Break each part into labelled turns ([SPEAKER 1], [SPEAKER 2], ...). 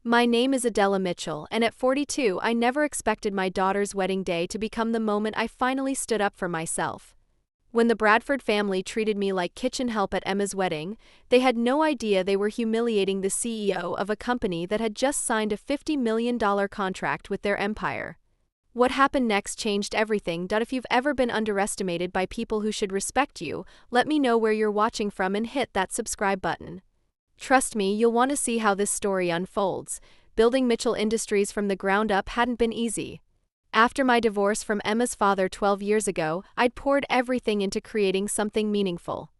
[SPEAKER 1] My name is Adela Mitchell, and at 42, I never expected my daughter's wedding day to become the moment I finally stood up for myself. When the Bradford family treated me like kitchen help at Emma's wedding, they had no idea they were humiliating the CEO of a company that had just signed a $50 million contract with their empire. What happened next changed everything. If you've ever been underestimated by people who should respect you, let me know where you're watching from and hit that subscribe button. Trust me, you'll want to see how this story unfolds. Building Mitchell Industries from the ground up hadn't been easy. After my divorce from Emma's father 12 years ago, I'd poured everything into creating something meaningful.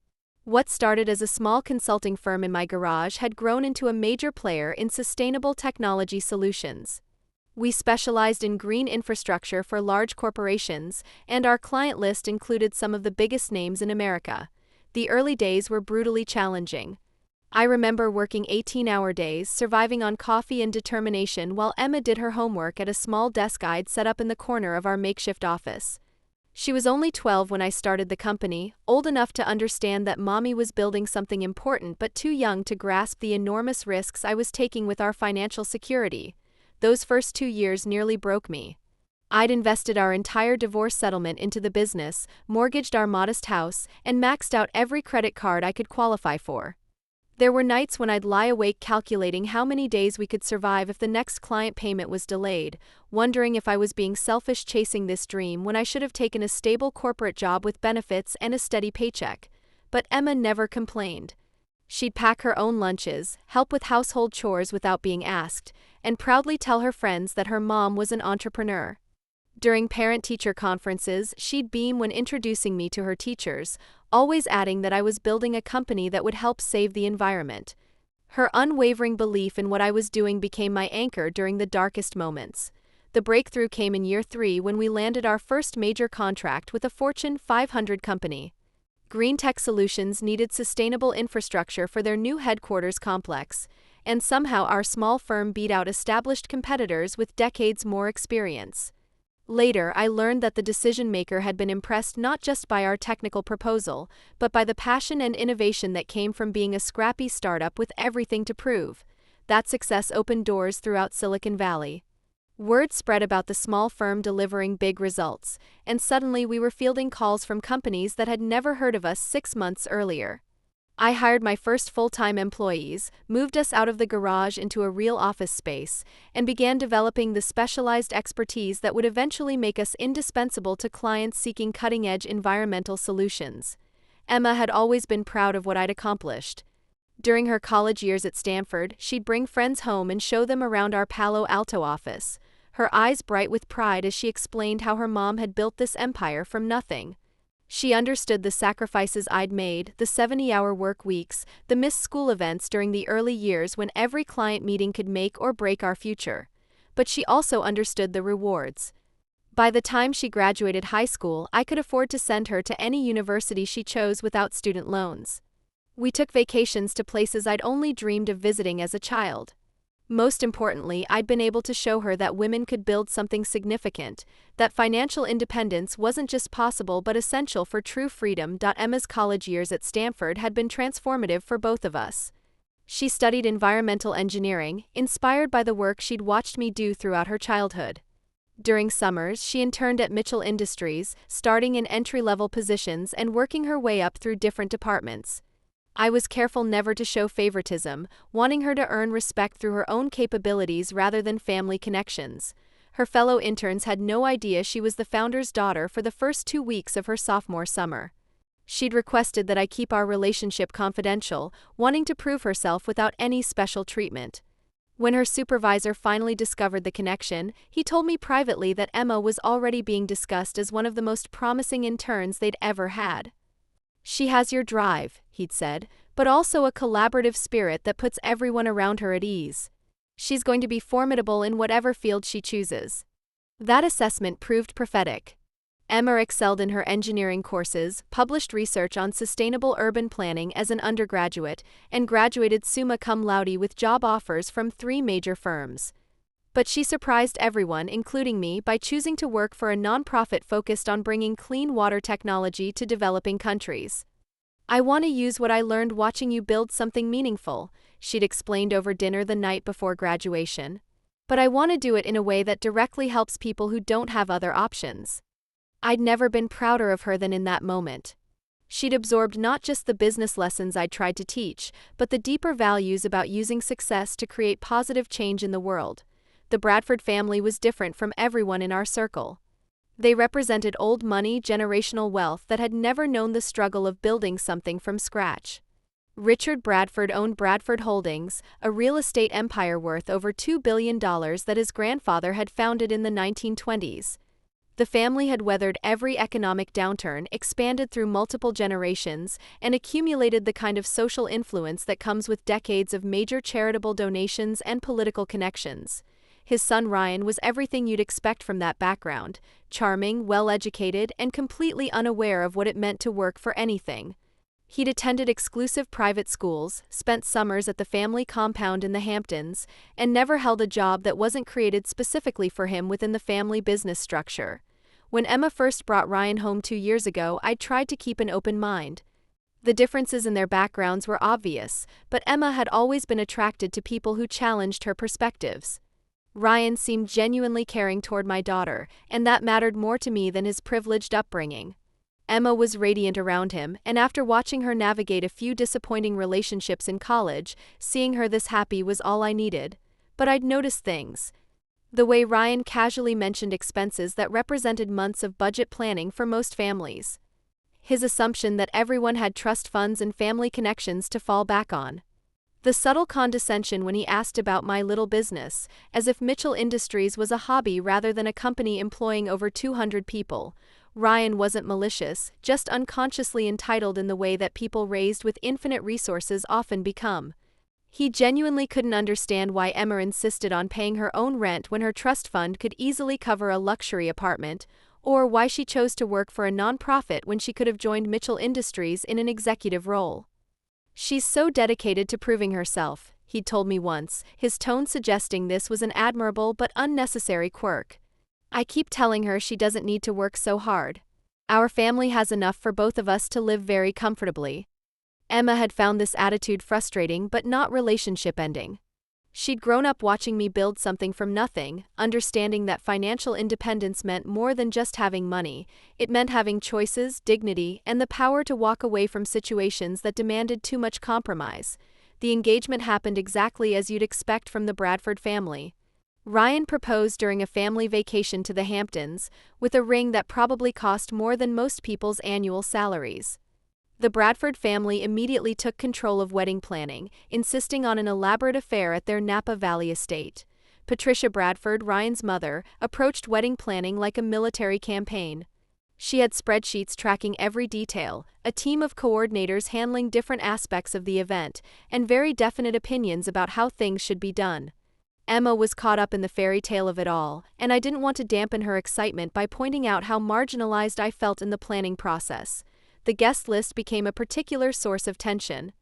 [SPEAKER 1] What started as a small consulting firm in my garage had grown into a major player in sustainable technology solutions. We specialized in green infrastructure for large corporations, and our client list included some of the biggest names in America. The early days were brutally challenging. I remember working 18-hour days, surviving on coffee and determination while Emma did her homework at a small desk I'd set up in the corner of our makeshift office. She was only 12 when I started the company, old enough to understand that mommy was building something important but too young to grasp the enormous risks I was taking with our financial security. Those first 2 years nearly broke me. I'd invested our entire divorce settlement into the business, mortgaged our modest house, and maxed out every credit card I could qualify for. There were nights when I'd lie awake calculating how many days we could survive if the next client payment was delayed, wondering if I was being selfish chasing this dream when I should have taken a stable corporate job with benefits and a steady paycheck. But Emma never complained. She'd pack her own lunches, help with household chores without being asked, and proudly tell her friends that her mom was an entrepreneur. During parent-teacher conferences, she'd beam when introducing me to her teachers, always adding that I was building a company that would help save the environment. Her unwavering belief in what I was doing became my anchor during the darkest moments. The breakthrough came in year 3 when we landed our first major contract with a Fortune 500 company. Green Tech Solutions needed sustainable infrastructure for their new headquarters complex, and somehow our small firm beat out established competitors with decades more experience. Later, I learned that the decision-maker had been impressed not just by our technical proposal, but by the passion and innovation that came from being a scrappy startup with everything to prove. That success opened doors throughout Silicon Valley. Word spread about the small firm delivering big results, and suddenly we were fielding calls from companies that had never heard of us 6 months earlier. I hired my first full-time employees, moved us out of the garage into a real office space, and began developing the specialized expertise that would eventually make us indispensable to clients seeking cutting-edge environmental solutions. Emma had always been proud of what I'd accomplished. During her college years at Stanford, she'd bring friends home and show them around our Palo Alto office, her eyes bright with pride as she explained how her mom had built this empire from nothing. She understood the sacrifices I'd made, the 70-hour work weeks, the missed school events during the early years when every client meeting could make or break our future. But she also understood the rewards. By the time she graduated high school, I could afford to send her to any university she chose without student loans. We took vacations to places I'd only dreamed of visiting as a child. Most importantly, I'd been able to show her that women could build something significant, that financial independence wasn't just possible but essential for true freedom. Emma's college years at Stanford had been transformative for both of us. She studied environmental engineering, inspired by the work she'd watched me do throughout her childhood. During summers, she interned at Mitchell Industries, starting in entry-level positions and working her way up through different departments. I was careful never to show favoritism, wanting her to earn respect through her own capabilities rather than family connections. Her fellow interns had no idea she was the founder's daughter for the first 2 weeks of her sophomore summer. She'd requested that I keep our relationship confidential, wanting to prove herself without any special treatment. When her supervisor finally discovered the connection, he told me privately that Emma was already being discussed as one of the most promising interns they'd ever had. "She has your drive," he'd said, "but also a collaborative spirit that puts everyone around her at ease. She's going to be formidable in whatever field she chooses." That assessment proved prophetic. Emma excelled in her engineering courses, published research on sustainable urban planning as an undergraduate, and graduated summa cum laude with job offers from 3 major firms. But she surprised everyone, including me, by choosing to work for a nonprofit focused on bringing clean water technology to developing countries. "I want to use what I learned watching you build something meaningful," she'd explained over dinner the night before graduation. But I want to do it in a way that directly helps people who don't have other options. I'd never been prouder of her than in that moment. She'd absorbed not just the business lessons I'd tried to teach, but the deeper values about using success to create positive change in the world. The Bradford family was different from everyone in our circle. They represented old money, generational wealth that had never known the struggle of building something from scratch. Richard Bradford owned Bradford Holdings, a real estate empire worth over $2 billion that his grandfather had founded in the 1920s. The family had weathered every economic downturn, expanded through multiple generations, and accumulated the kind of social influence that comes with decades of major charitable donations and political connections. His son Ryan was everything you'd expect from that background: charming, well-educated, and completely unaware of what it meant to work for anything. He'd attended exclusive private schools, spent summers at the family compound in the Hamptons, and never held a job that wasn't created specifically for him within the family business structure. When Emma first brought Ryan home 2 years ago, I tried to keep an open mind. The differences in their backgrounds were obvious, but Emma had always been attracted to people who challenged her perspectives. Ryan seemed genuinely caring toward my daughter, and that mattered more to me than his privileged upbringing. Emma was radiant around him, and after watching her navigate a few disappointing relationships in college, seeing her this happy was all I needed. But I'd noticed things. The way Ryan casually mentioned expenses that represented months of budget planning for most families. His assumption that everyone had trust funds and family connections to fall back on. The subtle condescension when he asked about my little business, as if Mitchell Industries was a hobby rather than a company employing over 200 people. Ryan wasn't malicious, just unconsciously entitled in the way that people raised with infinite resources often become. He genuinely couldn't understand why Emma insisted on paying her own rent when her trust fund could easily cover a luxury apartment, or why she chose to work for a nonprofit when she could have joined Mitchell Industries in an executive role. "She's so dedicated to proving herself," he'd told me once, his tone suggesting this was an admirable but unnecessary quirk. "I keep telling her she doesn't need to work so hard. Our family has enough for both of us to live very comfortably." Emma had found this attitude frustrating but not relationship-ending. She'd grown up watching me build something from nothing, understanding that financial independence meant more than just having money. It meant having choices, dignity, and the power to walk away from situations that demanded too much compromise. The engagement happened exactly as you'd expect from the Bradford family. Ryan proposed during a family vacation to the Hamptons, with a ring that probably cost more than most people's annual salaries. The Bradford family immediately took control of wedding planning, insisting on an elaborate affair at their Napa Valley estate. Patricia Bradford, Ryan's mother, approached wedding planning like a military campaign. She had spreadsheets tracking every detail, a team of coordinators handling different aspects of the event, and very definite opinions about how things should be done. Emma was caught up in the fairy tale of it all, and I didn't want to dampen her excitement by pointing out how marginalized I felt in the planning process. The guest list became a particular source of tension.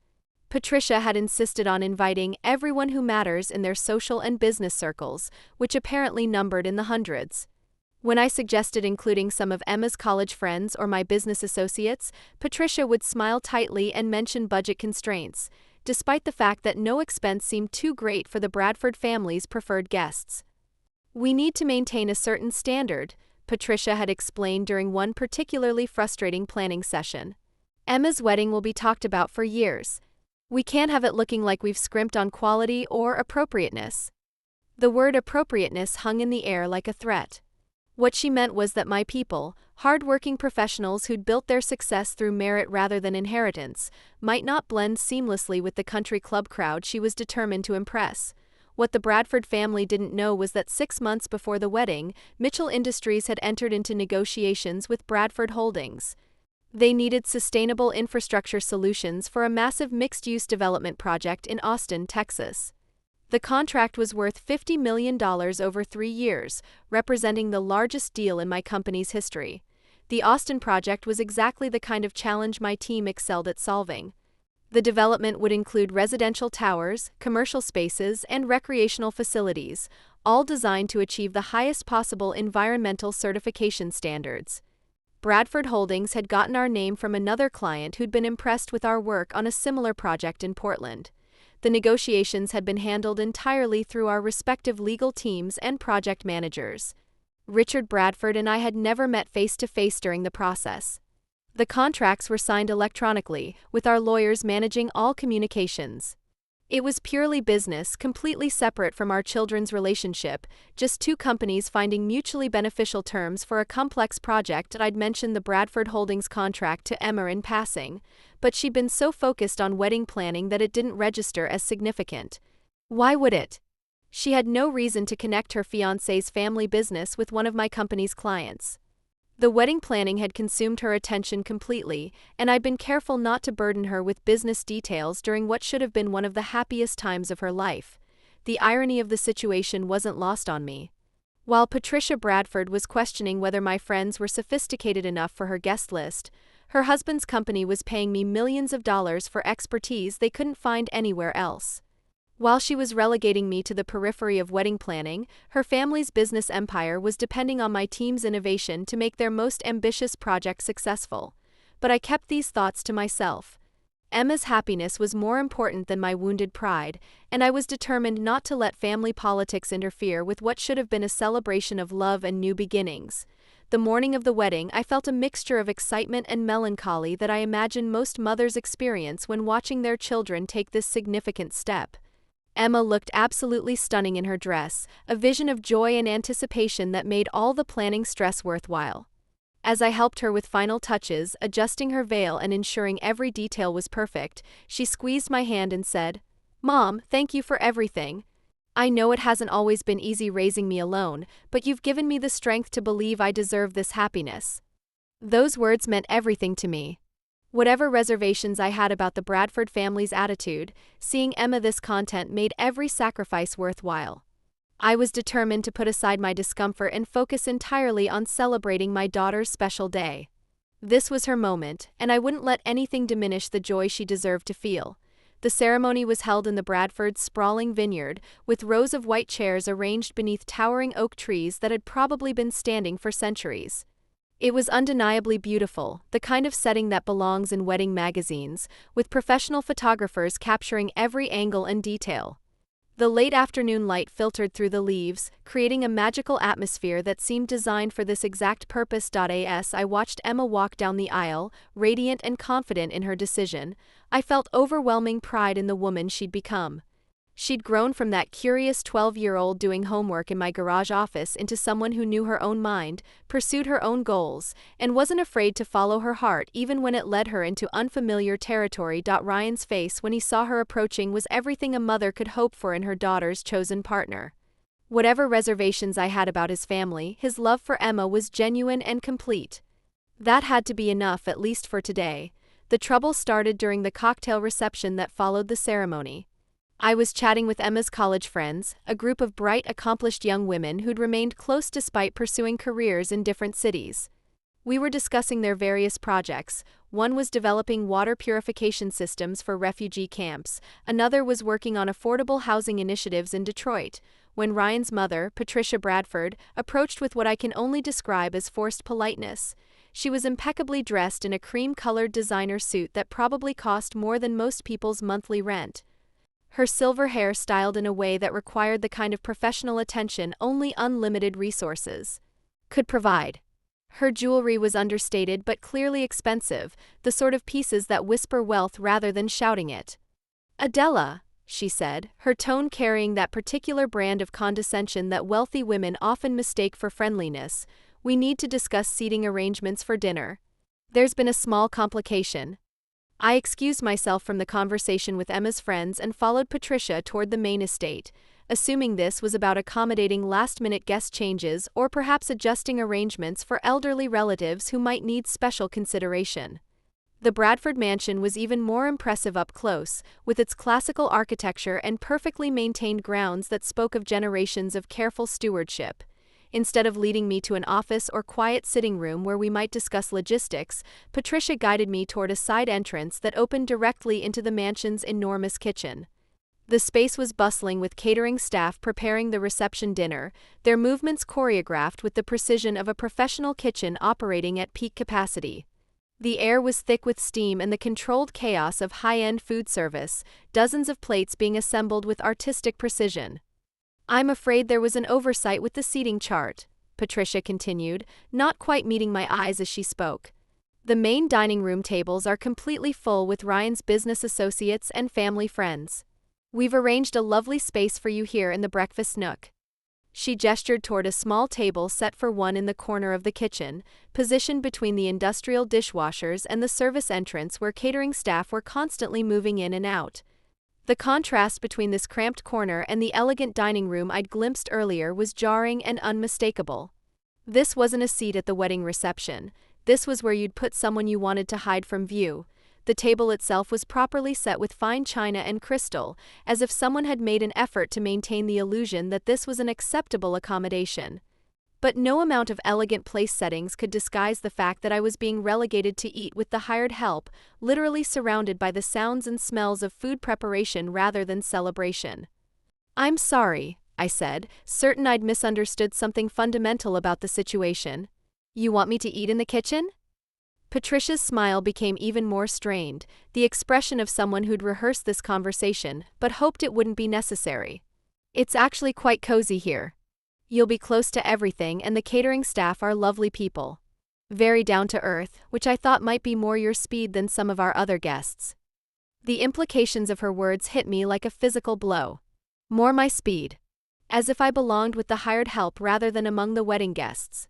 [SPEAKER 1] Patricia had insisted on inviting everyone who matters in their social and business circles, which apparently numbered in the hundreds. When I suggested including some of Emma's college friends or my business associates, Patricia would smile tightly and mention budget constraints, despite the fact that no expense seemed too great for the Bradford family's preferred guests. "We need to maintain a certain standard," Patricia had explained during one particularly frustrating planning session. "Emma's wedding will be talked about for years. We can't have it looking like we've scrimped on quality or appropriateness." The word appropriateness hung in the air like a threat. What she meant was that my people, hard-working professionals who'd built their success through merit rather than inheritance, might not blend seamlessly with the country club crowd she was determined to impress. What the Bradford family didn't know was that 6 months before the wedding, Mitchell Industries had entered into negotiations with Bradford Holdings. They needed sustainable infrastructure solutions for a massive mixed-use development project in Austin, Texas. The contract was worth $50 million over 3 years, representing the largest deal in my company's history. The Austin project was exactly the kind of challenge my team excelled at solving. The development would include residential towers, commercial spaces, and recreational facilities, all designed to achieve the highest possible environmental certification standards. Bradford Holdings had gotten our name from another client who'd been impressed with our work on a similar project in Portland. the negotiations had been handled entirely through our respective legal teams and project managers. Richard Bradford and I had never met face to face during the process. The contracts were signed electronically, with our lawyers managing all communications. It was purely business, completely separate from our children's relationship, just two companies finding mutually beneficial terms for a complex project. I'd mentioned the Bradford Holdings contract to Emma in passing, but she'd been so focused on wedding planning that it didn't register as significant. Why would it? She had no reason to connect her fiancé's family business with one of my company's clients. The wedding planning had consumed her attention completely, and I'd been careful not to burden her with business details during what should have been one of the happiest times of her life. The irony of the situation wasn't lost on me. While Patricia Bradford was questioning whether my friends were sophisticated enough for her guest list, her husband's company was paying me millions of dollars for expertise they couldn't find anywhere else. While she was relegating me to the periphery of wedding planning, her family's business empire was depending on my team's innovation to make their most ambitious project successful. But I kept these thoughts to myself. Emma's happiness was more important than my wounded pride, and I was determined not to let family politics interfere with what should have been a celebration of love and new beginnings. The morning of the wedding, I felt a mixture of excitement and melancholy that I imagine most mothers experience when watching their children take this significant step. Emma looked absolutely stunning in her dress, a vision of joy and anticipation that made all the planning stress worthwhile. As I helped her with final touches, adjusting her veil and ensuring every detail was perfect, she squeezed my hand and said, "Mom, thank you for everything. I know it hasn't always been easy raising me alone, but you've given me the strength to believe I deserve this happiness." Those words meant everything to me. Whatever reservations I had about the Bradford family's attitude, seeing Emma this content made every sacrifice worthwhile. I was determined to put aside my discomfort and focus entirely on celebrating my daughter's special day. This was her moment, and I wouldn't let anything diminish the joy she deserved to feel. The ceremony was held in the Bradford's sprawling vineyard, with rows of white chairs arranged beneath towering oak trees that had probably been standing for centuries. It was undeniably beautiful, the kind of setting that belongs in wedding magazines, with professional photographers capturing every angle and detail. The late afternoon light filtered through the leaves, creating a magical atmosphere that seemed designed for this exact purpose. As I watched Emma walk down the aisle, radiant and confident in her decision, I felt overwhelming pride in the woman she'd become. She'd grown from that curious 12-year-old doing homework in my garage office into someone who knew her own mind, pursued her own goals, and wasn't afraid to follow her heart even when it led her into unfamiliar territory. Ryan's face when he saw her approaching was everything a mother could hope for in her daughter's chosen partner. Whatever reservations I had about his family, his love for Emma was genuine and complete. That had to be enough, at least for today. The trouble started during the cocktail reception that followed the ceremony. I was chatting with Emma's college friends, a group of bright, accomplished young women who'd remained close despite pursuing careers in different cities. We were discussing their various projects. One was developing water purification systems for refugee camps, another was working on affordable housing initiatives in Detroit, when Ryan's mother, Patricia Bradford, approached with what I can only describe as forced politeness. She was impeccably dressed in a cream-colored designer suit that probably cost more than most people's monthly rent. Her silver hair styled in a way that required the kind of professional attention only unlimited resources could provide. Her jewelry was understated but clearly expensive, the sort of pieces that whisper wealth rather than shouting it. "Adela," she said, her tone carrying that particular brand of condescension that wealthy women often mistake for friendliness, "we need to discuss seating arrangements for dinner. There's been a small complication." I excused myself from the conversation with Emma's friends and followed Patricia toward the main estate, assuming this was about accommodating last-minute guest changes or perhaps adjusting arrangements for elderly relatives who might need special consideration. The Bradford mansion was even more impressive up close, with its classical architecture and perfectly maintained grounds that spoke of generations of careful stewardship. Instead of leading me to an office or quiet sitting room where we might discuss logistics, Patricia guided me toward a side entrance that opened directly into the mansion's enormous kitchen. The space was bustling with catering staff preparing the reception dinner, their movements choreographed with the precision of a professional kitchen operating at peak capacity. The air was thick with steam and the controlled chaos of high-end food service, dozens of plates being assembled with artistic precision. "I'm afraid there was an oversight with the seating chart," Patricia continued, not quite meeting my eyes as she spoke. "The main dining room tables are completely full with Ryan's business associates and family friends. We've arranged a lovely space for you here in the breakfast nook." She gestured toward a small table set for one in the corner of the kitchen, positioned between the industrial dishwashers and the service entrance where catering staff were constantly moving in and out. The contrast between this cramped corner and the elegant dining room I'd glimpsed earlier was jarring and unmistakable. This wasn't a seat at the wedding reception. This was where you'd put someone you wanted to hide from view. The table itself was properly set with fine china and crystal, as if someone had made an effort to maintain the illusion that this was an acceptable accommodation. But no amount of elegant place settings could disguise the fact that I was being relegated to eat with the hired help, literally surrounded by the sounds and smells of food preparation rather than celebration. "I'm sorry," I said, certain I'd misunderstood something fundamental about the situation. "You want me to eat in the kitchen?" Patricia's smile became even more strained, the expression of someone who'd rehearsed this conversation, but hoped it wouldn't be necessary. "It's actually quite cozy here. You'll be close to everything and the catering staff are lovely people. Very down to earth, which I thought might be more your speed than some of our other guests." The implications of her words hit me like a physical blow. More my speed. As if I belonged with the hired help rather than among the wedding guests.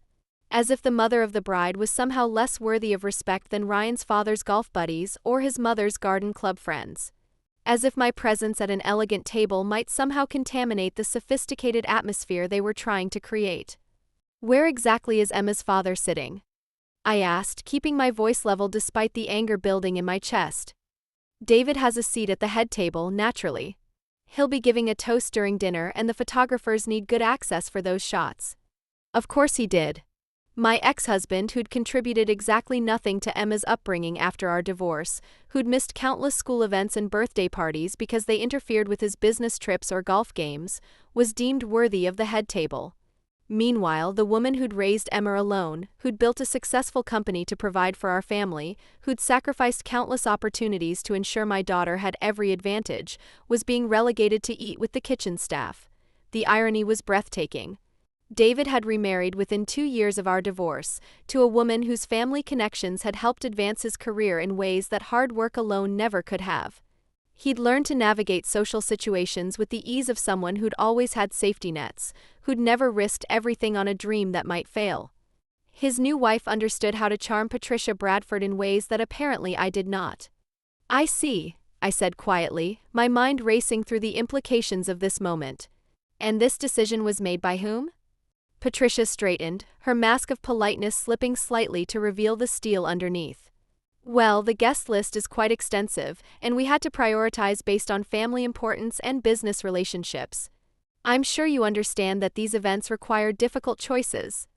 [SPEAKER 1] As if the mother of the bride was somehow less worthy of respect than Ryan's father's golf buddies or his mother's garden club friends. As if my presence at an elegant table might somehow contaminate the sophisticated atmosphere they were trying to create. "Where exactly is Emma's father sitting?" I asked, keeping my voice level despite the anger building in my chest. "David has a seat at the head table, naturally. He'll be giving a toast during dinner and the photographers need good access for those shots." Of course he did. My ex-husband, who'd contributed exactly nothing to Emma's upbringing after our divorce, who'd missed countless school events and birthday parties because they interfered with his business trips or golf games, was deemed worthy of the head table. Meanwhile, the woman who'd raised Emma alone, who'd built a successful company to provide for our family, who'd sacrificed countless opportunities to ensure my daughter had every advantage, was being relegated to eat with the kitchen staff. The irony was breathtaking. David had remarried within 2 years of our divorce, to a woman whose family connections had helped advance his career in ways that hard work alone never could have. He'd learned to navigate social situations with the ease of someone who'd always had safety nets, who'd never risked everything on a dream that might fail. His new wife understood how to charm Patricia Bradford in ways that apparently I did not. "I see," I said quietly, my mind racing through the implications of this moment. "And this decision was made by whom?" Patricia straightened, her mask of politeness slipping slightly to reveal the steel underneath. "Well, the guest list is quite extensive, and we had to prioritize based on family importance and business relationships. I'm sure you understand that these events require difficult choices."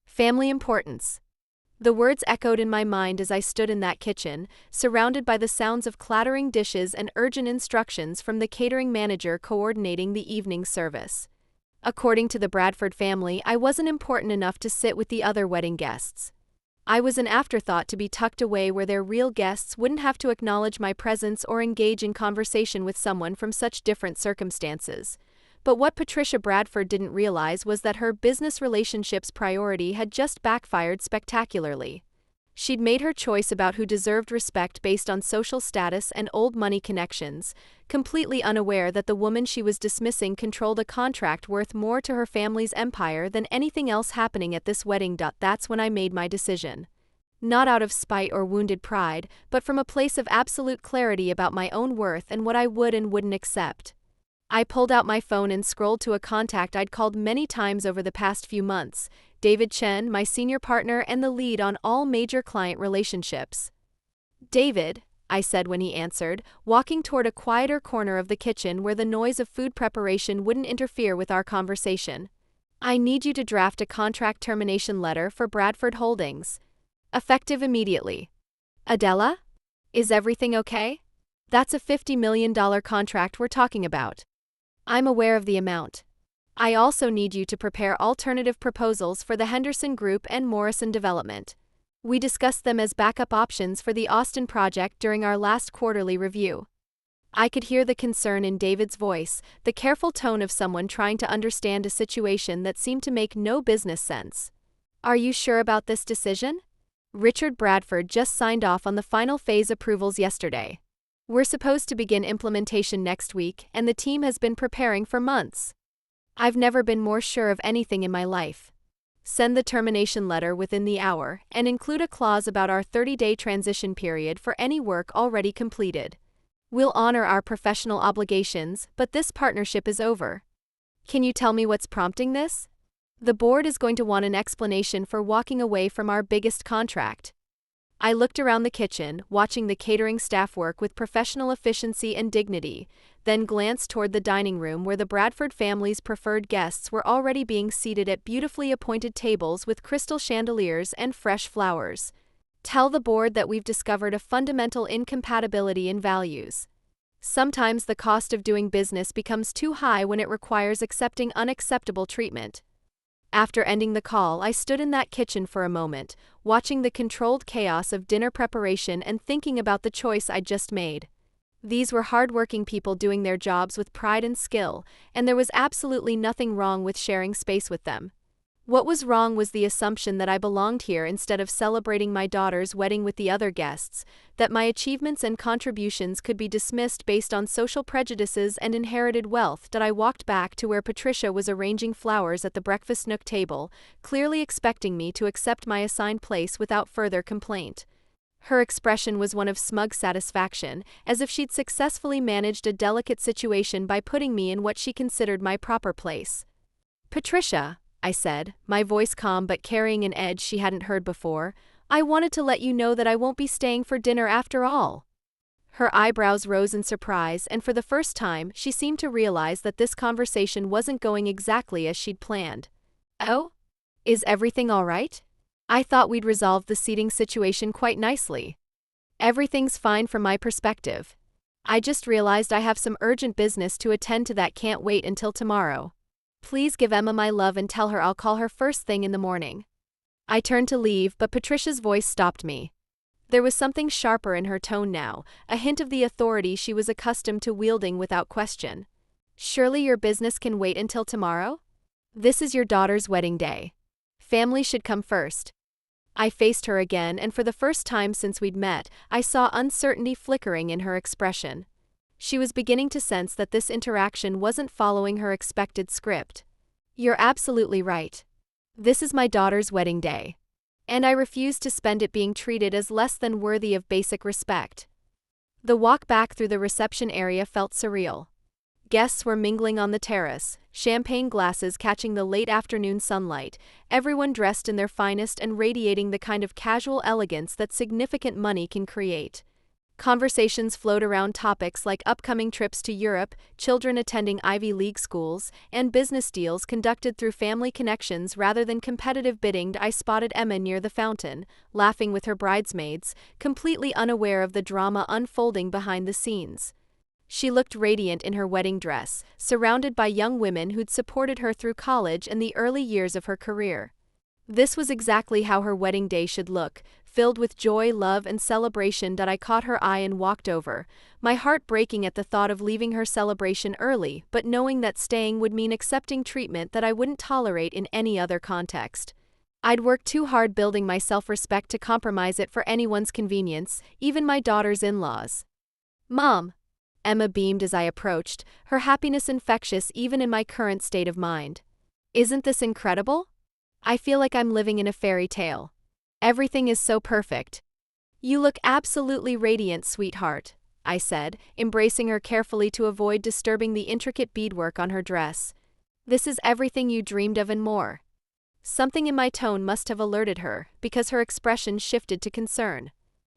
[SPEAKER 1] Family importance. The words echoed in my mind as I stood in that kitchen, surrounded by the sounds of clattering dishes and urgent instructions from the catering manager coordinating the evening service. According to the Bradford family, I wasn't important enough to sit with the other wedding guests. I was an afterthought to be tucked away where their real guests wouldn't have to acknowledge my presence or engage in conversation with someone from such different circumstances. But what Patricia Bradford didn't realize was that her business relationships priority had just backfired spectacularly. She'd made her choice about who deserved respect based on social status and old money connections, completely unaware that the woman she was dismissing controlled a contract worth more to her family's empire than anything else happening at this wedding. That's when I made my decision. Not out of spite or wounded pride, but from a place of absolute clarity about my own worth and what I would and wouldn't accept. I pulled out my phone and scrolled to a contact I'd called many times over the past few months, David Chen, my senior partner and the lead on all major client relationships. "David," I said when he answered, walking toward a quieter corner of the kitchen where the noise of food preparation wouldn't interfere with our conversation. "I need you to draft a contract termination letter for Bradford Holdings. Effective immediately." "Adela? Is everything okay? That's a $50 million contract we're talking about." "I'm aware of the amount. I also need you to prepare alternative proposals for the Henderson Group and Morrison Development. We discussed them as backup options for the Austin project during our last quarterly review. I could hear the concern in David's voice, the careful tone of someone trying to understand a situation that seemed to make no business sense. Are you sure about this decision? Richard Bradford just signed off on the final phase approvals yesterday. We're supposed to begin implementation next week, and the team has been preparing for months. I've never been more sure of anything in my life. Send the termination letter within the hour, and include a clause about our 30-day transition period for any work already completed. We'll honor our professional obligations, but this partnership is over. Can you tell me what's prompting this? The board is going to want an explanation for walking away from our biggest contract. I looked around the kitchen, watching the catering staff work with professional efficiency and dignity, then glanced toward the dining room where the Bradford family's preferred guests were already being seated at beautifully appointed tables with crystal chandeliers and fresh flowers. Tell the board that we've discovered a fundamental incompatibility in values. Sometimes the cost of doing business becomes too high when it requires accepting unacceptable treatment. After ending the call, I stood in that kitchen for a moment, watching the controlled chaos of dinner preparation and thinking about the choice I'd just made. These were hard-working people doing their jobs with pride and skill, and there was absolutely nothing wrong with sharing space with them. What was wrong was the assumption that I belonged here instead of celebrating my daughter's wedding with the other guests, that my achievements and contributions could be dismissed based on social prejudices and inherited wealth. That I walked back to where Patricia was arranging flowers at the breakfast nook table, clearly expecting me to accept my assigned place without further complaint. Her expression was one of smug satisfaction, as if she'd successfully managed a delicate situation by putting me in what she considered my proper place. "Patricia," I said, my voice calm but carrying an edge she hadn't heard before, "I wanted to let you know that I won't be staying for dinner after all." Her eyebrows rose in surprise, and for the first time, she seemed to realize that this conversation wasn't going exactly as she'd planned. "Oh? Is everything all right? I thought we'd resolved the seating situation quite nicely." "Everything's fine from my perspective. I just realized I have some urgent business to attend to that can't wait until tomorrow. Please give Emma my love and tell her I'll call her first thing in the morning." I turned to leave, but Patricia's voice stopped me. There was something sharper in her tone now, a hint of the authority she was accustomed to wielding without question. "Surely your business can wait until tomorrow? This is your daughter's wedding day. Family should come first." I faced her again, and for the first time since we'd met, I saw uncertainty flickering in her expression. She was beginning to sense that this interaction wasn't following her expected script. "You're absolutely right. This is my daughter's wedding day. And I refuse to spend it being treated as less than worthy of basic respect." The walk back through the reception area felt surreal. Guests were mingling on the terrace, champagne glasses catching the late afternoon sunlight, everyone dressed in their finest and radiating the kind of casual elegance that significant money can create. Conversations flowed around topics like upcoming trips to Europe, children attending Ivy League schools, and business deals conducted through family connections rather than competitive bidding. I spotted Emma near the fountain, laughing with her bridesmaids, completely unaware of the drama unfolding behind the scenes. She looked radiant in her wedding dress, surrounded by young women who'd supported her through college and the early years of her career. This was exactly how her wedding day should look, filled with joy, love, and celebration. That I caught her eye and walked over, my heart breaking at the thought of leaving her celebration early, but knowing that staying would mean accepting treatment that I wouldn't tolerate in any other context. I'd worked too hard building my self-respect to compromise it for anyone's convenience, even my daughter's in-laws. "Mom," Emma beamed as I approached, her happiness infectious even in my current state of mind. "Isn't this incredible? I feel like I'm living in a fairy tale. Everything is so perfect." "You look absolutely radiant, sweetheart," I said, embracing her carefully to avoid disturbing the intricate beadwork on her dress. "This is everything you dreamed of and more." Something in my tone must have alerted her, because her expression shifted to concern.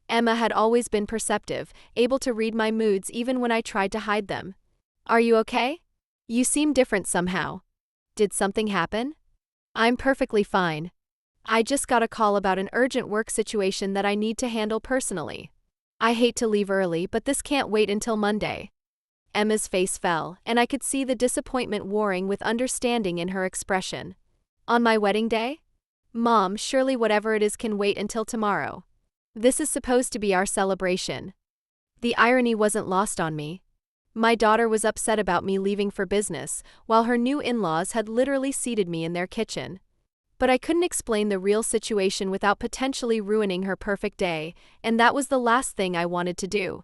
[SPEAKER 1] Emma had always been perceptive, able to read my moods even when I tried to hide them. "Are you okay? You seem different somehow. Did something happen?" "I'm perfectly fine. I just got a call about an urgent work situation that I need to handle personally. I hate to leave early, but this can't wait until Monday." Emma's face fell, and I could see the disappointment warring with understanding in her expression. "On my wedding day? Mom, surely whatever it is can wait until tomorrow. This is supposed to be our celebration. The irony wasn't lost on me. My daughter was upset about me leaving for business, while her new in-laws had literally seated me in their kitchen. But I couldn't explain the real situation without potentially ruining her perfect day, and that was the last thing I wanted to do.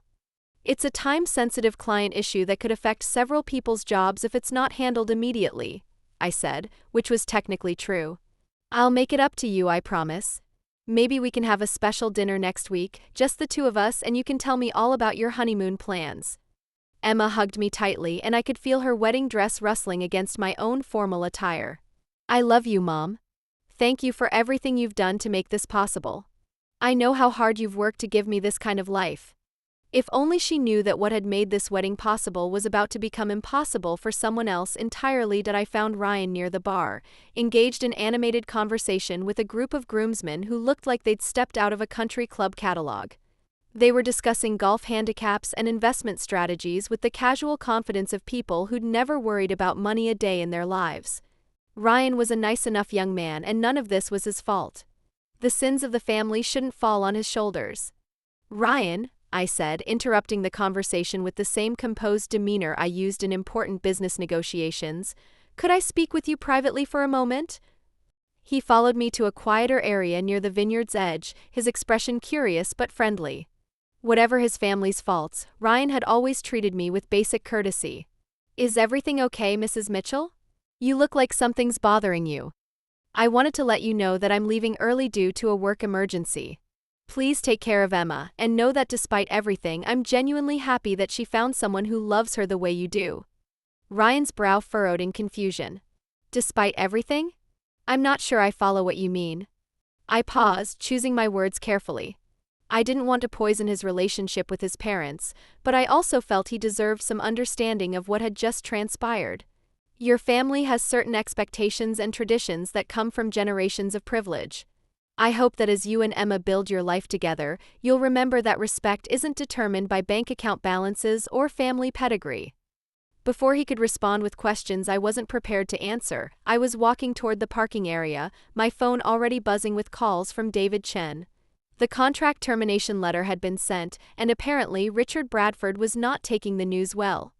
[SPEAKER 1] It's a time-sensitive client issue that could affect several people's jobs if it's not handled immediately, I said, which was technically true. I'll make it up to you, I promise. Maybe we can have a special dinner next week, just the two of us, and you can tell me all about your honeymoon plans. Emma hugged me tightly, and I could feel her wedding dress rustling against my own formal attire. I love you, Mom. Thank you for everything you've done to make this possible. I know how hard you've worked to give me this kind of life. If only she knew that what had made this wedding possible was about to become impossible for someone else entirely. I found Ryan near the bar, engaged in animated conversation with a group of groomsmen who looked like they'd stepped out of a country club catalog. They were discussing golf handicaps and investment strategies with the casual confidence of people who'd never worried about money a day in their lives. Ryan was a nice enough young man, and none of this was his fault. The sins of the family shouldn't fall on his shoulders. Ryan, I said, interrupting the conversation with the same composed demeanor I used in important business negotiations, could I speak with you privately for a moment? He followed me to a quieter area near the vineyard's edge, his expression curious but friendly. Whatever his family's faults, Ryan had always treated me with basic courtesy. Is everything okay, Mrs. Mitchell? You look like something's bothering you. I wanted to let you know that I'm leaving early due to a work emergency. Please take care of Emma, and know that despite everything, I'm genuinely happy that she found someone who loves her the way you do. Ryan's brow furrowed in confusion. Despite everything? I'm not sure I follow what you mean. I paused, choosing my words carefully. I didn't want to poison his relationship with his parents, but I also felt he deserved some understanding of what had just transpired. Your family has certain expectations and traditions that come from generations of privilege. I hope that as you and Emma build your life together, you'll remember that respect isn't determined by bank account balances or family pedigree. Before he could respond with questions I wasn't prepared to answer, I was walking toward the parking area, my phone already buzzing with calls from David Chen. The contract termination letter had been sent, and apparently Richard Bradford was not taking the news well.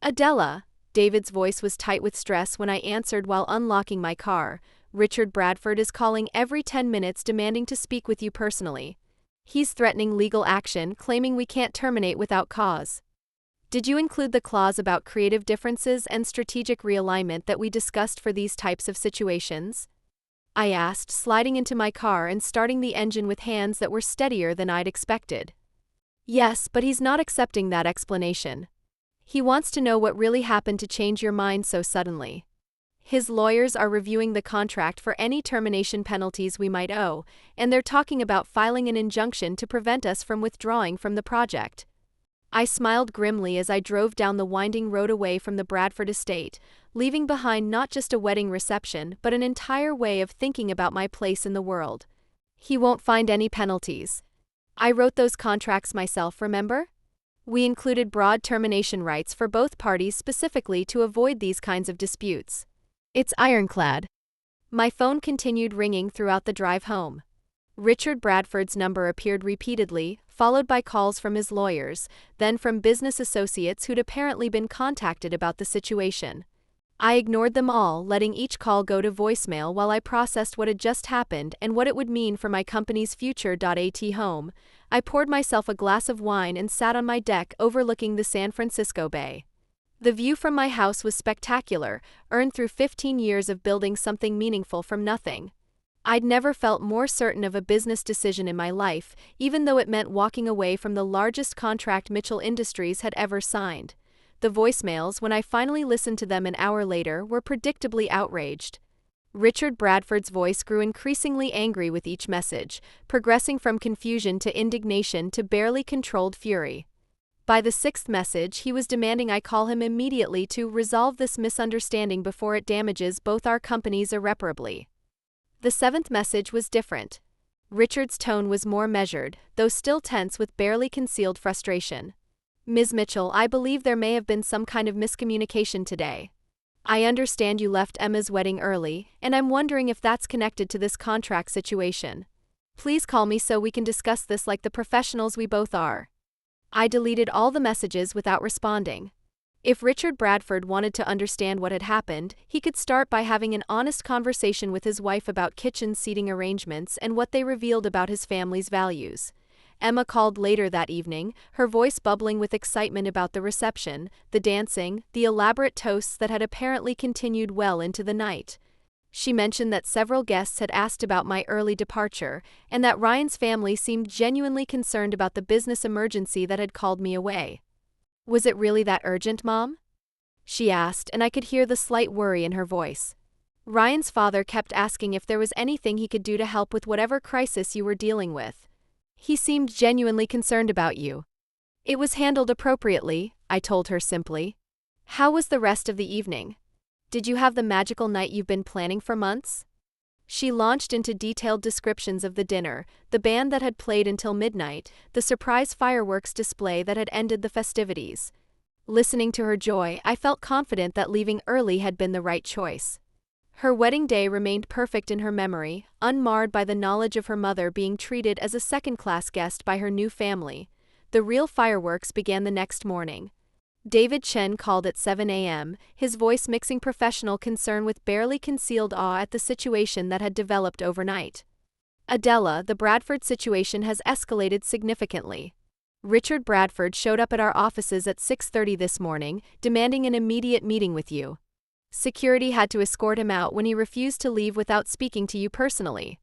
[SPEAKER 1] Adela, David's voice was tight with stress when I answered while unlocking my car. Richard Bradford is calling every 10 minutes demanding to speak with you personally. He's threatening legal action, claiming we can't terminate without cause. Did you include the clause about creative differences and strategic realignment that we discussed for these types of situations? I asked, sliding into my car and starting the engine with hands that were steadier than I'd expected. Yes, but he's not accepting that explanation. He wants to know what really happened to change your mind so suddenly. His lawyers are reviewing the contract for any termination penalties we might owe, and they're talking about filing an injunction to prevent us from withdrawing from the project. I smiled grimly as I drove down the winding road away from the Bradford estate, leaving behind not just a wedding reception but an entire way of thinking about my place in the world. He won't find any penalties. I wrote those contracts myself, remember? We included broad termination rights for both parties specifically to avoid these kinds of disputes. It's ironclad. My phone continued ringing throughout the drive home. Richard Bradford's number appeared repeatedly, followed by calls from his lawyers, then from business associates who'd apparently been contacted about the situation. I ignored them all, letting each call go to voicemail while I processed what had just happened and what it would mean for my company's future. At home, I poured myself a glass of wine and sat on my deck overlooking the San Francisco Bay. The view from my house was spectacular, earned through 15 years of building something meaningful from nothing. I'd never felt more certain of a business decision in my life, even though it meant walking away from the largest contract Mitchell Industries had ever signed. The voicemails, when I finally listened to them an hour later, were predictably outraged. Richard Bradford's voice grew increasingly angry with each message, progressing from confusion to indignation to barely controlled fury. By the sixth message, he was demanding I call him immediately to resolve this misunderstanding before it damages both our companies irreparably. The seventh message was different. Richard's tone was more measured, though still tense with barely concealed frustration. Ms. Mitchell, I believe there may have been some kind of miscommunication today. I understand you left Emma's wedding early, and I'm wondering if that's connected to this contract situation. Please call me so we can discuss this like the professionals we both are. I deleted all the messages without responding. If Richard Bradford wanted to understand what had happened, he could start by having an honest conversation with his wife about kitchen seating arrangements and what they revealed about his family's values. Emma called later that evening, her voice bubbling with excitement about the reception, the dancing, the elaborate toasts that had apparently continued well into the night. She mentioned that several guests had asked about my early departure, and that Ryan's family seemed genuinely concerned about the business emergency that had called me away. Was it really that urgent, Mom? She asked, and I could hear the slight worry in her voice. Ryan's father kept asking if there was anything he could do to help with whatever crisis you were dealing with. He seemed genuinely concerned about you. It was handled appropriately, I told her simply. How was the rest of the evening? Did you have the magical night you've been planning for months? She launched into detailed descriptions of the dinner, the band that had played until midnight, the surprise fireworks display that had ended the festivities. Listening to her joy, I felt confident that leaving early had been the right choice. Her wedding day remained perfect in her memory, unmarred by the knowledge of her mother being treated as a second-class guest by her new family. The real fireworks began the next morning. David Chen called at 7 a.m., his voice mixing professional concern with barely concealed awe at the situation that had developed overnight. Adela, the Bradford situation has escalated significantly. Richard Bradford showed up at our offices at 6:30 this morning, demanding an immediate meeting with you. Security had to escort him out when he refused to leave without speaking to you personally.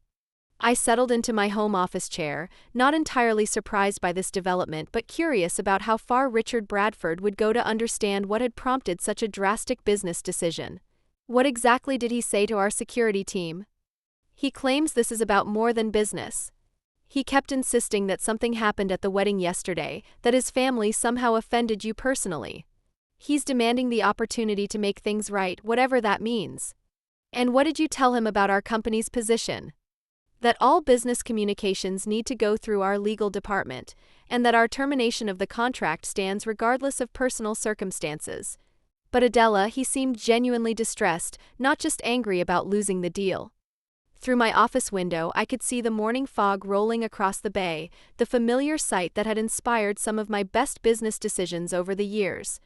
[SPEAKER 1] I settled into my home office chair, not entirely surprised by this development but curious about how far Richard Bradford would go to understand what had prompted such a drastic business decision. What exactly did he say to our security team? He claims this is about more than business. He kept insisting that something happened at the wedding yesterday, that his family somehow offended you personally. He's demanding the opportunity to make things right, whatever that means. And what did you tell him about our company's position? That all business communications need to go through our legal department, and that our termination of the contract stands regardless of personal circumstances. But Adela, he seemed genuinely distressed, not just angry about losing the deal. Through my office window, I could see the morning fog rolling across the bay, the familiar sight that had inspired some of my best business decisions over the years.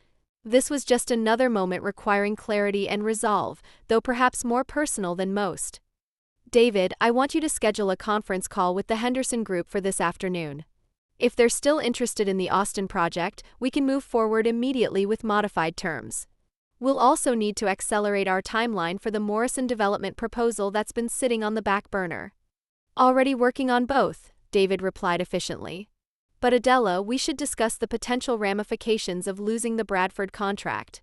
[SPEAKER 1] This was just another moment requiring clarity and resolve, though perhaps more personal than most. David, I want you to schedule a conference call with the Henderson Group for this afternoon. If they're still interested in the Austin project, we can move forward immediately with modified terms. We'll also need to accelerate our timeline for the Morrison development proposal that's been sitting on the back burner. Already working on both, David replied efficiently. But Adela, we should discuss the potential ramifications of losing the Bradford contract.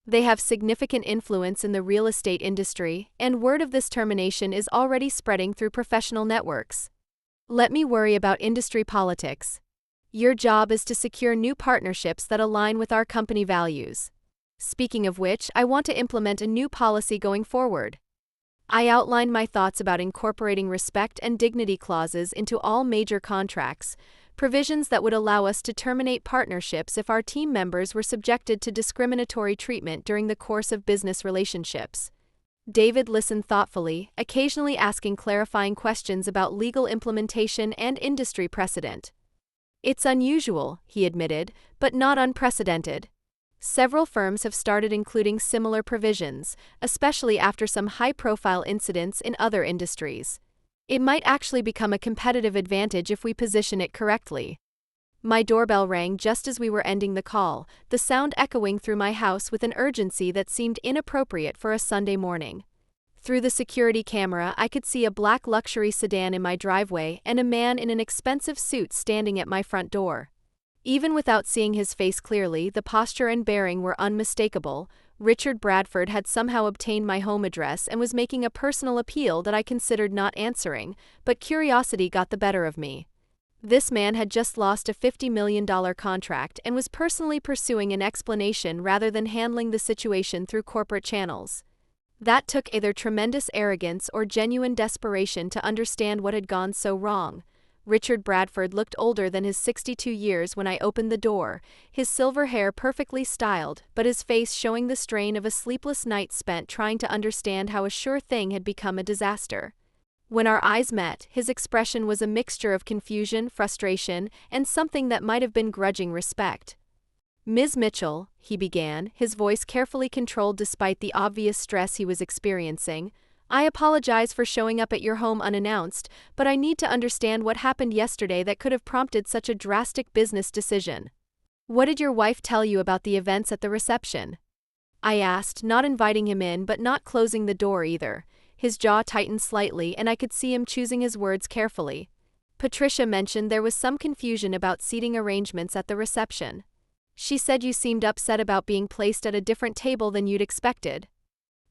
[SPEAKER 1] They have significant influence in the real estate industry, and word of this termination is already spreading through professional networks. Let me worry about industry politics. Your job is to secure new partnerships that align with our company values. Speaking of which, I want to implement a new policy going forward. I outlined my thoughts about incorporating respect and dignity clauses into all major contracts, provisions that would allow us to terminate partnerships if our team members were subjected to discriminatory treatment during the course of business relationships. David listened thoughtfully, occasionally asking clarifying questions about legal implementation and industry precedent. It's unusual, he admitted, but not unprecedented. Several firms have started including similar provisions, especially after some high-profile incidents in other industries. It might actually become a competitive advantage if we position it correctly. My doorbell rang just as we were ending the call, the sound echoing through my house with an urgency that seemed inappropriate for a Sunday morning. Through the security camera, I could see a black luxury sedan in my driveway and a man in an expensive suit standing at my front door. Even without seeing his face clearly, the posture and bearing were unmistakable. Richard Bradford had somehow obtained my home address and was making a personal appeal that I considered not answering, but curiosity got the better of me. This man had just lost a $50 million contract and was personally pursuing an explanation rather than handling the situation through corporate channels. That took either tremendous arrogance or genuine desperation to understand what had gone so wrong. Richard Bradford looked older than his 62 years when I opened the door, his silver hair perfectly styled, but his face showing the strain of a sleepless night spent trying to understand how a sure thing had become a disaster. When our eyes met, his expression was a mixture of confusion, frustration, and something that might have been grudging respect. "Ms. Mitchell," he began, his voice carefully controlled despite the obvious stress he was experiencing, "I apologize for showing up at your home unannounced, but I need to understand what happened yesterday that could have prompted such a drastic business decision. What did your wife tell you about the events at the reception?" I asked, not inviting him in but not closing the door either. His jaw tightened slightly and I could see him choosing his words carefully. "Patricia mentioned there was some confusion about seating arrangements at the reception. She said you seemed upset about being placed at a different table than you'd expected."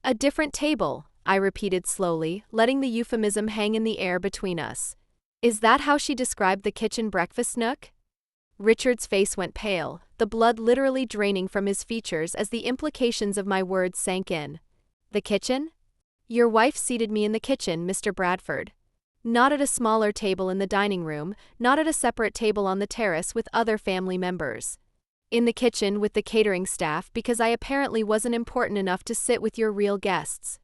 [SPEAKER 1] "A different table," I repeated slowly, letting the euphemism hang in the air between us. "Is that how she described the kitchen breakfast nook?" Richard's face went pale, the blood literally draining from his features as the implications of my words sank in. "The kitchen? Your wife seated me in the kitchen, Mr. Bradford. Not at a smaller table in the dining room, not at a separate table on the terrace with other family members. In the kitchen with the catering staff because I apparently wasn't important enough to sit with your real guests."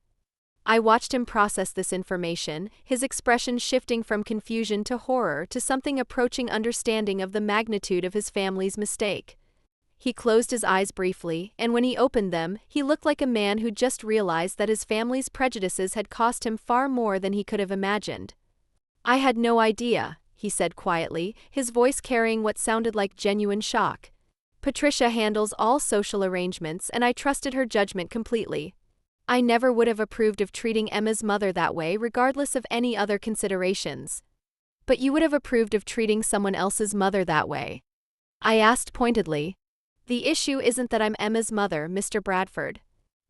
[SPEAKER 1] I watched him process this information, his expression shifting from confusion to horror to something approaching understanding of the magnitude of his family's mistake. He closed his eyes briefly, and when he opened them, he looked like a man who just realized that his family's prejudices had cost him far more than he could have imagined. "I had no idea," he said quietly, his voice carrying what sounded like genuine shock. "Patricia handles all social arrangements and I trusted her judgment completely. I never would have approved of treating Emma's mother that way regardless of any other considerations." "But you would have approved of treating someone else's mother that way?" I asked pointedly. "The issue isn't that I'm Emma's mother, Mr. Bradford.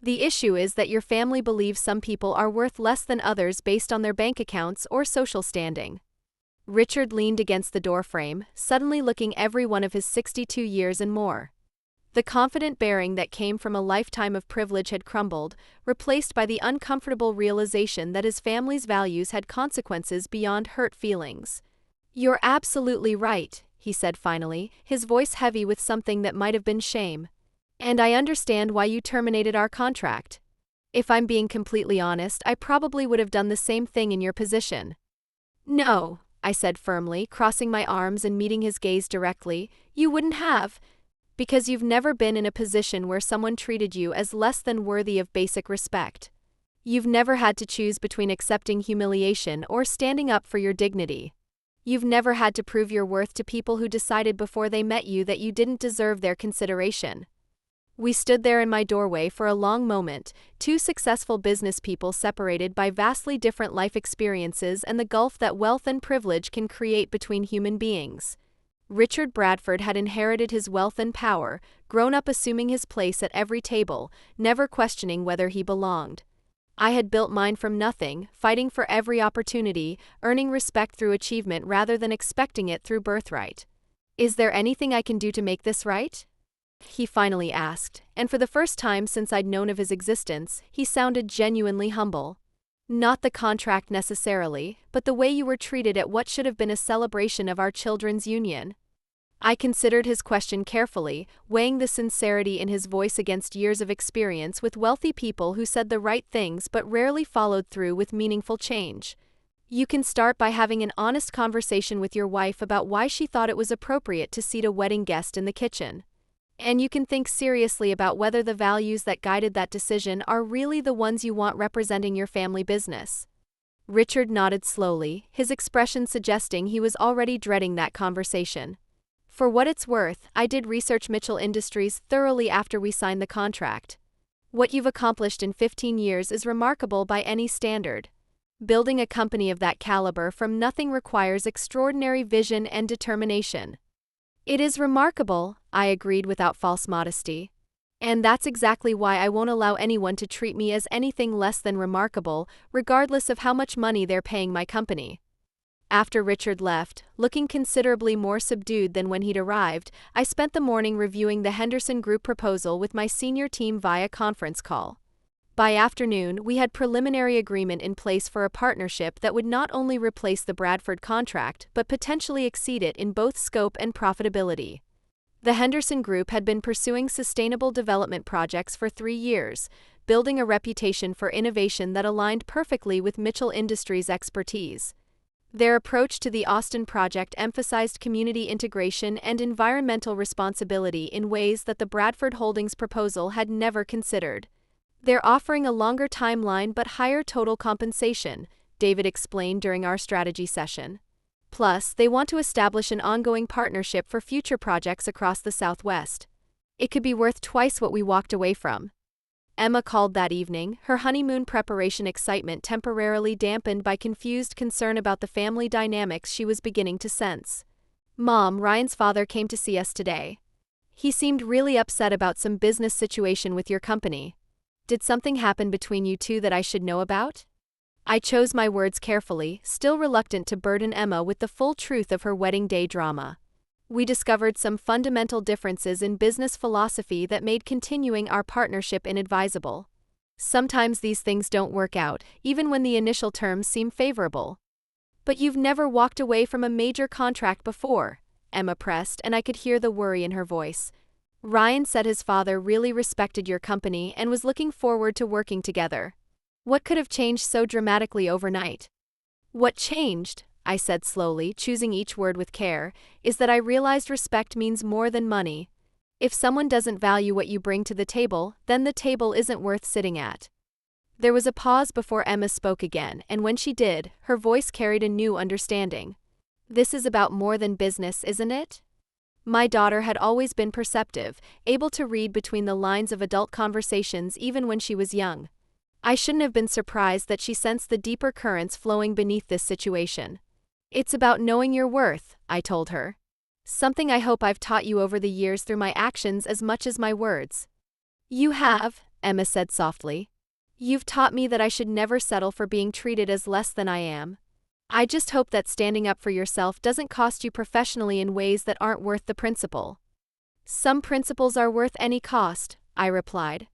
[SPEAKER 1] The issue is that your family believes some people are worth less than others based on their bank accounts or social standing." Richard leaned against the doorframe, suddenly looking every one of his 62 years and more. The confident bearing that came from a lifetime of privilege had crumbled, replaced by the uncomfortable realization that his family's values had consequences beyond hurt feelings. "You're absolutely right," he said finally, his voice heavy with something that might have been shame. "And I understand why you terminated our contract. If I'm being completely honest, I probably would have done the same thing in your position." "No," I said firmly, crossing my arms and meeting his gaze directly, "you wouldn't have. Because you've never been in a position where someone treated you as less than worthy of basic respect. You've never had to choose between accepting humiliation or standing up for your dignity. You've never had to prove your worth to people who decided before they met you that you didn't deserve their consideration." We stood there in my doorway for a long moment, two successful business people separated by vastly different life experiences and the gulf that wealth and privilege can create between human beings. Richard Bradford had inherited his wealth and power, grown up assuming his place at every table, never questioning whether he belonged. I had built mine from nothing, fighting for every opportunity, earning respect through achievement rather than expecting it through birthright. "Is there anything I can do to make this right?" he finally asked, and for the first time since I'd known of his existence, he sounded genuinely humble. "Not the contract necessarily, but the way you were treated at what should have been a celebration of our children's union." I considered his question carefully, weighing the sincerity in his voice against years of experience with wealthy people who said the right things but rarely followed through with meaningful change. "You can start by having an honest conversation with your wife about why she thought it was appropriate to seat a wedding guest in the kitchen. And you can think seriously about whether the values that guided that decision are really the ones you want representing your family business." Richard nodded slowly, his expression suggesting he was already dreading that conversation. "For what it's worth, I did research Mitchell Industries thoroughly after we signed the contract. What you've accomplished in 15 years is remarkable by any standard. Building a company of that caliber from nothing requires extraordinary vision and determination." "It is remarkable," I agreed without false modesty. "And that's exactly why I won't allow anyone to treat me as anything less than remarkable, regardless of how much money they're paying my company." After Richard left, looking considerably more subdued than when he'd arrived, I spent the morning reviewing the Henderson Group proposal with my senior team via conference call. By afternoon, we had preliminary agreement in place for a partnership that would not only replace the Bradford contract but potentially exceed it in both scope and profitability. The Henderson Group had been pursuing sustainable development projects for 3 years, building a reputation for innovation that aligned perfectly with Mitchell Industries' expertise. Their approach to the Austin project emphasized community integration and environmental responsibility in ways that the Bradford Holdings proposal had never considered. They're offering a longer timeline but higher total compensation, David explained during our strategy session. Plus, they want to establish an ongoing partnership for future projects across the Southwest. It could be worth twice what we walked away from. Emma called that evening, her honeymoon preparation excitement temporarily dampened by confused concern about the family dynamics she was beginning to sense. "Mom, Ryan's father came to see us today. He seemed really upset about some business situation with your company. Did something happen between you two that I should know about?" I chose my words carefully, still reluctant to burden Emma with the full truth of her wedding day drama. We discovered some fundamental differences in business philosophy that made continuing our partnership inadvisable. Sometimes these things don't work out, even when the initial terms seem favorable. "But you've never walked away from a major contract before," Emma pressed, and I could hear the worry in her voice. "Ryan said his father really respected your company and was looking forward to working together. What could have changed so dramatically overnight?" "What changed," I said slowly, choosing each word with care, "is that I realized respect means more than money. If someone doesn't value what you bring to the table, then the table isn't worth sitting at." There was a pause before Emma spoke again, and when she did, her voice carried a new understanding. "This is about more than business, isn't it?" My daughter had always been perceptive, able to read between the lines of adult conversations even when she was young. I shouldn't have been surprised that she sensed the deeper currents flowing beneath this situation. "It's about knowing your worth," I told her. "Something I hope I've taught you over the years through my actions as much as my words." "You have," Emma said softly. "You've taught me that I should never settle for being treated as less than I am. I just hope that standing up for yourself doesn't cost you professionally in ways that aren't worth the principle." "Some principles are worth any cost," I replied.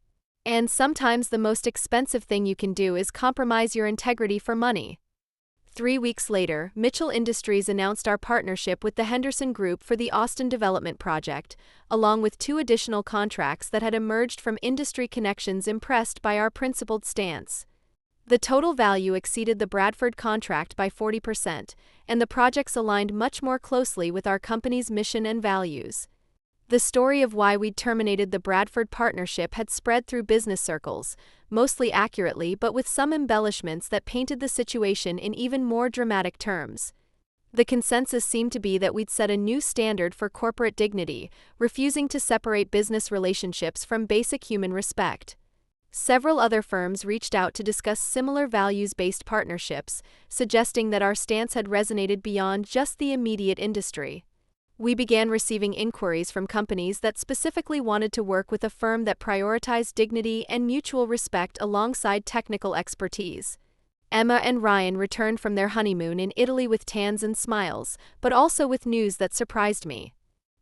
[SPEAKER 1] "And sometimes the most expensive thing you can do is compromise your integrity for money." 3 weeks later, Mitchell Industries announced our partnership with the Henderson Group for the Austin Development Project, along with 2 additional contracts that had emerged from industry connections impressed by our principled stance. The total value exceeded the Bradford contract by 40%, and the projects aligned much more closely with our company's mission and values. The story of why we'd terminated the Bradford partnership had spread through business circles, mostly accurately but with some embellishments that painted the situation in even more dramatic terms. The consensus seemed to be that we'd set a new standard for corporate dignity, refusing to separate business relationships from basic human respect. Several other firms reached out to discuss similar values-based partnerships, suggesting that our stance had resonated beyond just the immediate industry. We began receiving inquiries from companies that specifically wanted to work with a firm that prioritized dignity and mutual respect alongside technical expertise. Emma and Ryan returned from their honeymoon in Italy with tans and smiles, but also with news that surprised me.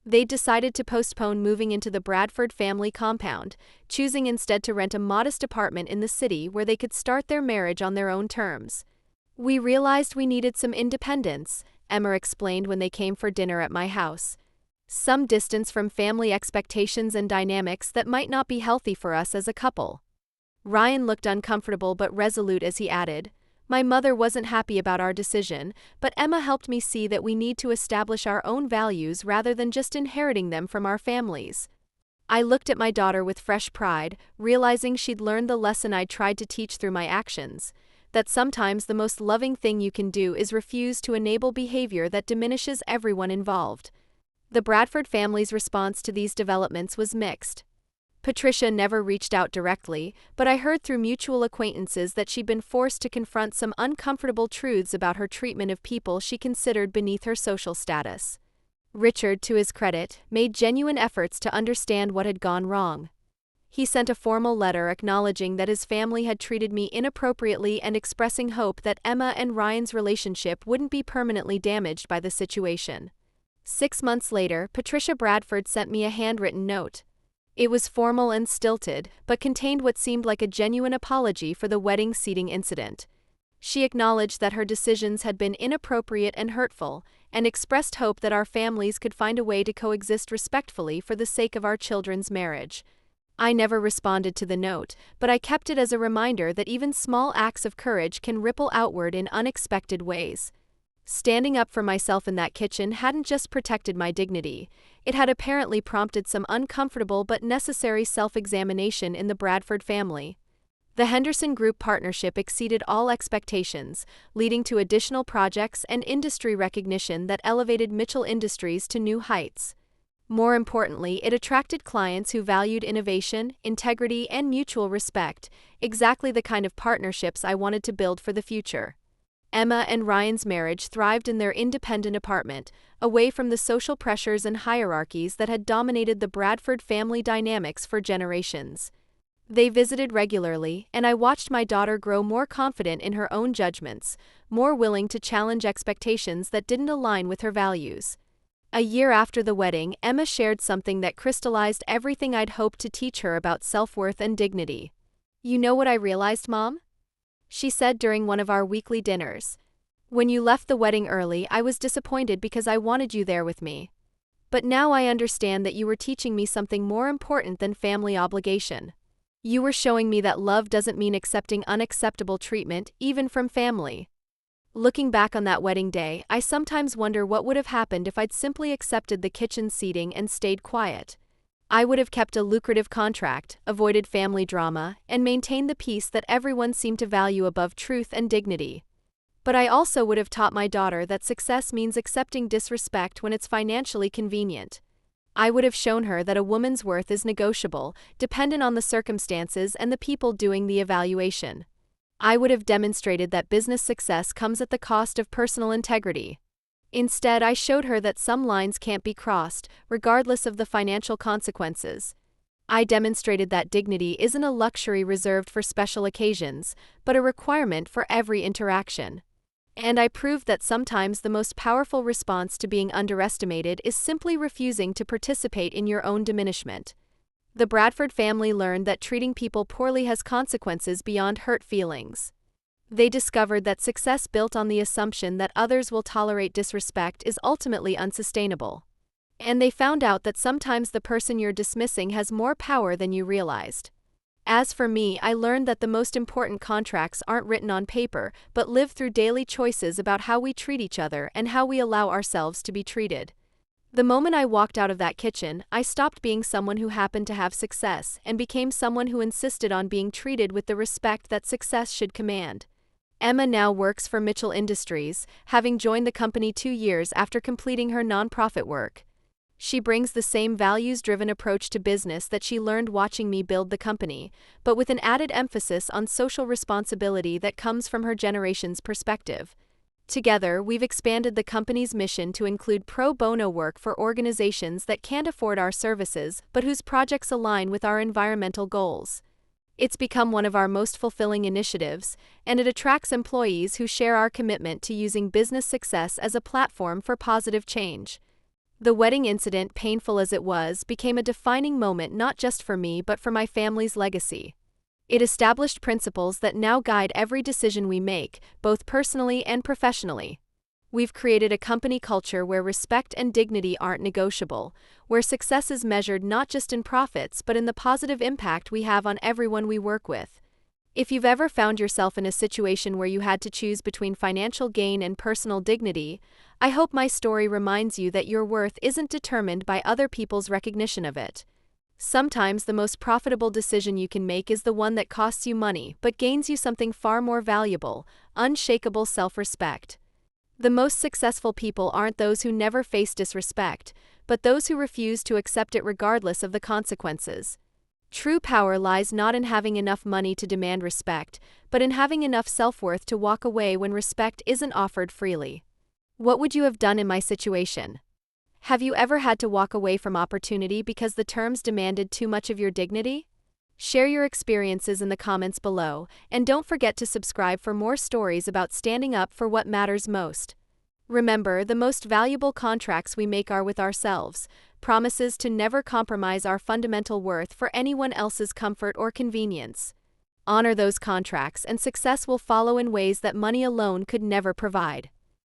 [SPEAKER 1] They decided to postpone moving into the Bradford family compound, choosing instead to rent a modest apartment in the city where they could start their marriage on their own terms. "We realized we needed some independence," Emma explained when they came for dinner at my house. "Some distance from family expectations and dynamics that might not be healthy for us as a couple." Ryan looked uncomfortable but resolute as he added, "My mother wasn't happy about our decision, but Emma helped me see that we need to establish our own values rather than just inheriting them from our families." I looked at my daughter with fresh pride, realizing she'd learned the lesson I'd tried to teach through my actions. That sometimes the most loving thing you can do is refuse to enable behavior that diminishes everyone involved. The Bradford family's response to these developments was mixed. Patricia never reached out directly, but I heard through mutual acquaintances that she'd been forced to confront some uncomfortable truths about her treatment of people she considered beneath her social status. Richard, to his credit, made genuine efforts to understand what had gone wrong. He sent a formal letter acknowledging that his family had treated me inappropriately and expressing hope that Emma and Ryan's relationship wouldn't be permanently damaged by the situation. 6 months later, Patricia Bradford sent me a handwritten note. It was formal and stilted, but contained what seemed like a genuine apology for the wedding seating incident. She acknowledged that her decisions had been inappropriate and hurtful, and expressed hope that our families could find a way to coexist respectfully for the sake of our children's marriage. I never responded to the note, but I kept it as a reminder that even small acts of courage can ripple outward in unexpected ways. Standing up for myself in that kitchen hadn't just protected my dignity, it had apparently prompted some uncomfortable but necessary self-examination in the Bradford family. The Henderson Group partnership exceeded all expectations, leading to additional projects and industry recognition that elevated Mitchell Industries to new heights. More importantly, it attracted clients who valued innovation, integrity, and mutual respect, exactly the kind of partnerships I wanted to build for the future. Emma and Ryan's marriage thrived in their independent apartment, away from the social pressures and hierarchies that had dominated the Bradford family dynamics for generations. They visited regularly, and I watched my daughter grow more confident in her own judgments, more willing to challenge expectations that didn't align with her values. A year after the wedding, Emma shared something that crystallized everything I'd hoped to teach her about self-worth and dignity. "You know what I realized, Mom?" she said during one of our weekly dinners. "When you left the wedding early, I was disappointed because I wanted you there with me. But now I understand that you were teaching me something more important than family obligation. You were showing me that love doesn't mean accepting unacceptable treatment, even from family." Looking back on that wedding day, I sometimes wonder what would have happened if I'd simply accepted the kitchen seating and stayed quiet. I would have kept a lucrative contract, avoided family drama, and maintained the peace that everyone seemed to value above truth and dignity. But I also would have taught my daughter that success means accepting disrespect when it's financially convenient. I would have shown her that a woman's worth is negotiable, dependent on the circumstances and the people doing the evaluation. I would have demonstrated that business success comes at the cost of personal integrity. Instead, I showed her that some lines can't be crossed, regardless of the financial consequences. I demonstrated that dignity isn't a luxury reserved for special occasions, but a requirement for every interaction. And I proved that sometimes the most powerful response to being underestimated is simply refusing to participate in your own diminishment. The Bradford family learned that treating people poorly has consequences beyond hurt feelings. They discovered that success built on the assumption that others will tolerate disrespect is ultimately unsustainable. And they found out that sometimes the person you're dismissing has more power than you realized. As for me, I learned that the most important contracts aren't written on paper, but live through daily choices about how we treat each other and how we allow ourselves to be treated. The moment I walked out of that kitchen, I stopped being someone who happened to have success and became someone who insisted on being treated with the respect that success should command. Emma now works for Mitchell Industries, having joined the company 2 years after completing her nonprofit work. She brings the same values-driven approach to business that she learned watching me build the company, but with an added emphasis on social responsibility that comes from her generation's perspective. Together, we've expanded the company's mission to include pro bono work for organizations that can't afford our services but whose projects align with our environmental goals. It's become one of our most fulfilling initiatives, and it attracts employees who share our commitment to using business success as a platform for positive change. The wedding incident, painful as it was, became a defining moment not just for me but for my family's legacy. It established principles that now guide every decision we make, both personally and professionally. We've created a company culture where respect and dignity aren't negotiable, where success is measured not just in profits but in the positive impact we have on everyone we work with. If you've ever found yourself in a situation where you had to choose between financial gain and personal dignity, I hope my story reminds you that your worth isn't determined by other people's recognition of it. Sometimes the most profitable decision you can make is the one that costs you money but gains you something far more valuable: unshakable self-respect. The most successful people aren't those who never face disrespect, but those who refuse to accept it regardless of the consequences. True power lies not in having enough money to demand respect, but in having enough self-worth to walk away when respect isn't offered freely. What would you have done in my situation? Have you ever had to walk away from opportunity because the terms demanded too much of your dignity? Share your experiences in the comments below, and don't forget to subscribe for more stories about standing up for what matters most. Remember, the most valuable contracts we make are with ourselves. promises to never compromise our fundamental worth for anyone else's comfort or convenience. Honor those contracts, and success will follow in ways that money alone could never provide.